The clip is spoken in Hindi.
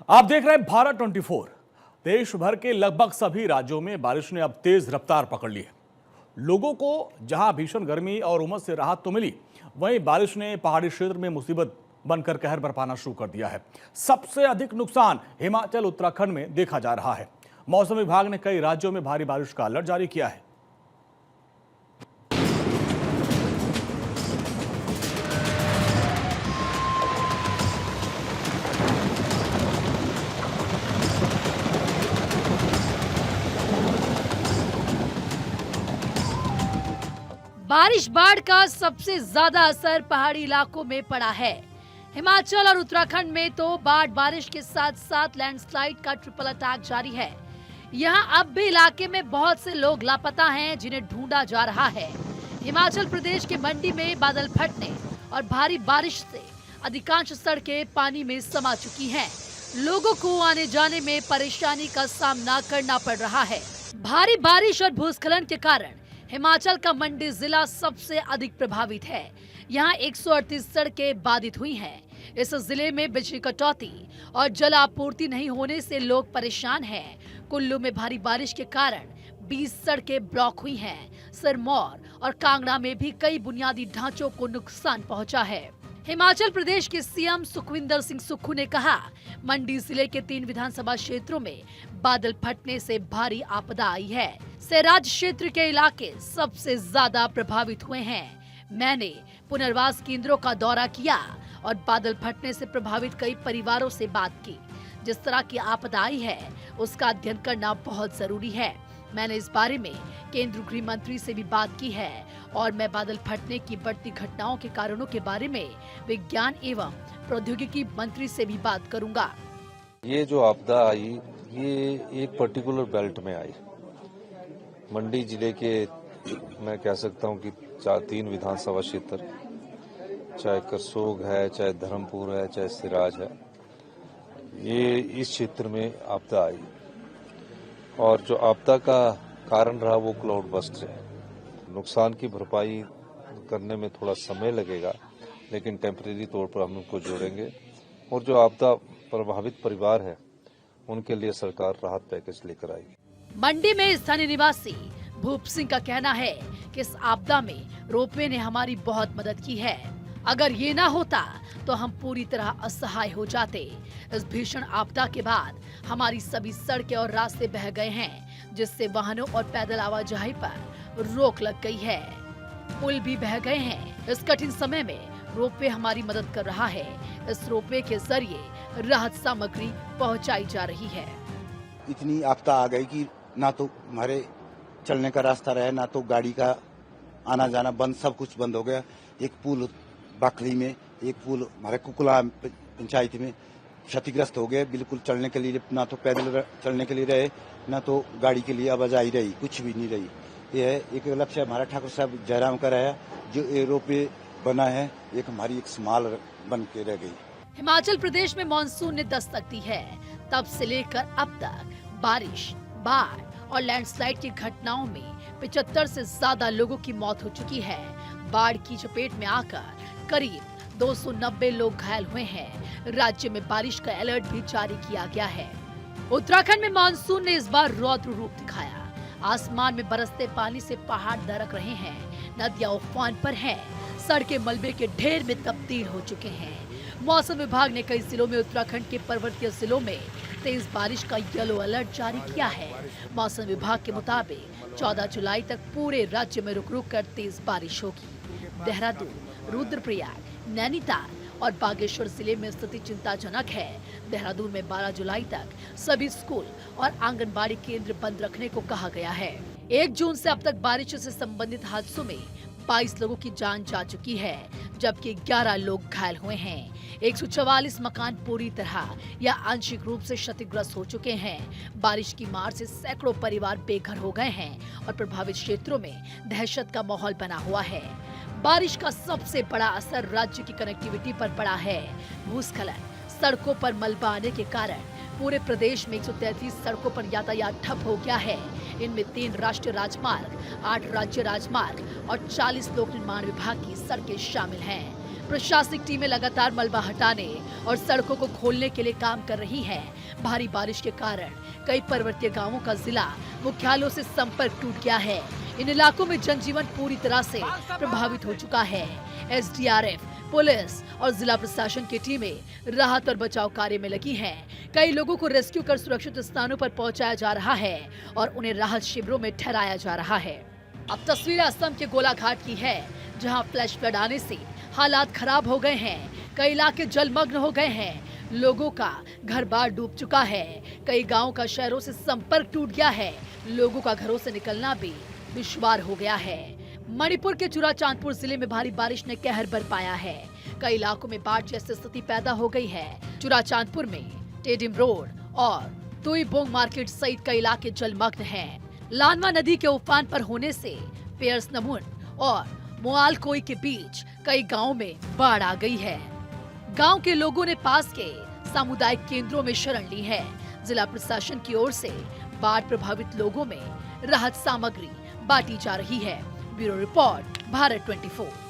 आप देख रहे हैं भारत 24। देश भर के लगभग सभी राज्यों में बारिश ने अब तेज रफ्तार पकड़ ली है। लोगों को जहां भीषण गर्मी और उमस से राहत तो मिली, वहीं बारिश ने पहाड़ी क्षेत्र में मुसीबत बनकर कहर बरपाना शुरू कर दिया है। सबसे अधिक नुकसान हिमाचल उत्तराखंड में देखा जा रहा है। मौसम विभाग ने कई राज्यों में भारी बारिश का अलर्ट जारी किया है। बारिश बाढ़ का सबसे ज्यादा असर पहाड़ी इलाकों में पड़ा है। हिमाचल और उत्तराखंड में तो बाढ़ बारिश के साथ साथ लैंडस्लाइड का ट्रिपल अटैक जारी है। यहाँ अब भी इलाके में बहुत से लोग लापता हैं, जिन्हें ढूंढा जा रहा है। हिमाचल प्रदेश के मंडी में बादल फटने और भारी बारिश से अधिकांश सड़कें पानी में समा चुकी हैं। लोगों को आने जाने में परेशानी का सामना करना पड़ रहा है। भारी बारिश और भूस्खलन के कारण हिमाचल का मंडी जिला सबसे अधिक प्रभावित है। यहाँ 138 सड़कें बाधित हुई हैं। इस जिले में बिजली कटौती और जल आपूर्ति नहीं होने से लोग परेशान हैं। कुल्लू में भारी बारिश के कारण 20 सड़कें ब्लॉक हुई हैं। सिरमौर और कांगड़ा में भी कई बुनियादी ढांचों को नुकसान पहुंचा है। हिमाचल प्रदेश के सीएम सुखविंदर सिंह सुक्खू ने कहा, मंडी जिले के 3 विधानसभा क्षेत्रों में बादल फटने से भारी आपदा आई है। सैराज क्षेत्र के इलाके सबसे ज्यादा प्रभावित हुए हैं। मैंने पुनर्वास केंद्रों का दौरा किया और बादल फटने से प्रभावित कई परिवारों से बात की। जिस तरह की आपदा आई है, उसका अध्ययन करना बहुत जरूरी है। मैंने इस बारे में केंद्रीय गृह मंत्री से भी बात की है और मैं बादल फटने की बढ़ती घटनाओं के कारणों के बारे में विज्ञान एवं प्रौद्योगिकी मंत्री से भी बात करूंगा। ये जो आपदा आई, ये एक पर्टिकुलर बेल्ट में आई। मंडी जिले के मैं कह सकता हूँ कि 3 विधानसभा क्षेत्र, चाहे करसोग है, चाहे धर्मपुर है, चाहे सिराज है, ये इस क्षेत्र में आपदा आई। और जो आपदा का कारण रहा वो क्लाउड बस्ट है। नुकसान की भरपाई करने में थोड़ा समय लगेगा, लेकिन टेम्परेरी तौर पर हम उनको जोड़ेंगे। और जो आपदा प्रभावित परिवार है, उनके लिए सरकार राहत पैकेज लेकर आएगी। मंडी में स्थानीय निवासी भूप सिंह का कहना है कि इस आपदा में रोपवे ने हमारी बहुत मदद की है। अगर ये ना होता तो हम पूरी तरह असहाय हो जाते। इस भीषण आपदा के बाद हमारी सभी सड़कें और रास्ते बह गए हैं, जिससे वाहनों और पैदल आवाजाही पर रोक लग गई है। पुल भी बह गए हैं। इस कठिन समय में रोपवे हमारी मदद कर रहा है। इस रोपवे के जरिए राहत सामग्री पहुंचाई जा रही है। इतनी आपदा आ गई कि ना तो हमारे चलने का रास्ता रहे, ना तो गाड़ी का आना जाना बंद, सब कुछ बंद हो गया। एक पुल बाखली में, एक पुल हमारे कुकुला पंचायत में क्षतिग्रस्त हो गए। बिल्कुल चलने के लिए, ना तो पैदल चलने के लिए रहे, ना तो गाड़ी के लिए आवाजाही रही, कुछ भी नहीं रही। ये है एक लक्ष्य हमारा ठाकुर साहब जयराम का रहा, जो ये रोपवे बना है, एक हमारी एक स्माल बन के रह गई। हिमाचल प्रदेश में मानसून ने दस्तक दी है। तब से लेकर अब तक बारिश, बाढ़ और लैंडस्लाइड की घटनाओं में 75 से ज्यादा लोगों की मौत हो चुकी है। बाढ़ की चपेट में आकर करीब 290 लोग घायल हुए हैं। राज्य में बारिश का अलर्ट भी जारी किया गया है। उत्तराखंड में मानसून ने इस बार रौद्र रूप दिखाया। आसमान में बरसते पानी से पहाड़ दरक रहे हैं, नदियां उफान पर हैं, सड़कें मलबे के ढेर में तब्दील हो चुके हैं। मौसम विभाग ने कई जिलों में उत्तराखंड के पर्वतीय जिलों में तेज बारिश का येलो अलर्ट जारी किया है। मौसम विभाग के मुताबिक 14 जुलाई तक पूरे राज्य में रुक रुक कर तेज बारिश होगी। देहरादून, रुद्रप्रयाग, नैनीताल और बागेश्वर जिले में स्थिति चिंताजनक है। देहरादून में 12 जुलाई तक सभी स्कूल और आंगनबाड़ी केंद्र बंद रखने को कहा गया है। 1 जून से अब तक बारिश से संबंधित हादसों में 22 लोगों की जान जा चुकी है, जबकि 11 लोग घायल हुए हैं। 144 मकान पूरी तरह या आंशिक रूप से क्षतिग्रस्त हो चुके हैं। बारिश की मार से सैकड़ों परिवार बेघर हो गए हैं और प्रभावित क्षेत्रों में दहशत का माहौल बना हुआ है। बारिश का सबसे बड़ा असर राज्य की कनेक्टिविटी पर पड़ा है। भूस्खलन, सड़कों पर मलबा आने के कारण पूरे प्रदेश में 133 सड़कों पर यातायात ठप हो गया है। इनमें 3 राष्ट्रीय राजमार्ग, 8 राज्य राजमार्ग और 40 लोक निर्माण विभाग की सड़कें शामिल हैं। प्रशासनिक टीमें लगातार मलबा हटाने और सड़कों को खोलने के लिए काम कर रही हैं। भारी बारिश के कारण कई पर्वतीय गांवों का जिला मुख्यालयों से संपर्क टूट गया है। इन इलाकों में जनजीवन पूरी तरह से प्रभावित हो चुका है। एसडीआरएफ, पुलिस और जिला प्रशासन की टीमें राहत और बचाव कार्य में लगी हैं। कई लोगों को रेस्क्यू कर सुरक्षित स्थानों पर पहुंचाया जा रहा है और उन्हें राहत शिविरों में ठहराया जा रहा है। अब तस्वीर असम के गोलाघाट की है, जहां फ्लैश फ्लड आने से हालात खराब हो गए हैं। कई इलाके जलमग्न हो गए हैं। लोगों का घर बार डूब चुका है। कई गाँव का शहरों से संपर्क टूट गया है। लोगों का घरों से निकलना भी दुश्वार हो गया है। मणिपुर के चुराचांदपुर जिले में भारी बारिश ने कहर बरपाया है। कई इलाकों में बाढ़ जैसी स्थिति पैदा हो गई है। चुराचांदपुर में टेडिम रोड और तुईबोंग मार्केट सहित कई इलाके जलमग्न हैं। लानवा नदी के उफान पर होने से पेयर्स नमुन और मोआलकोई के बीच कई गांवों में बाढ़ आ गई है। गांव के लोगों ने पास के सामुदायिक केंद्रों में शरण ली है। जिला प्रशासन की ओर से बाढ़ प्रभावित लोगों में राहत सामग्री बांटी जा रही है। Bureau report, Bharat 24।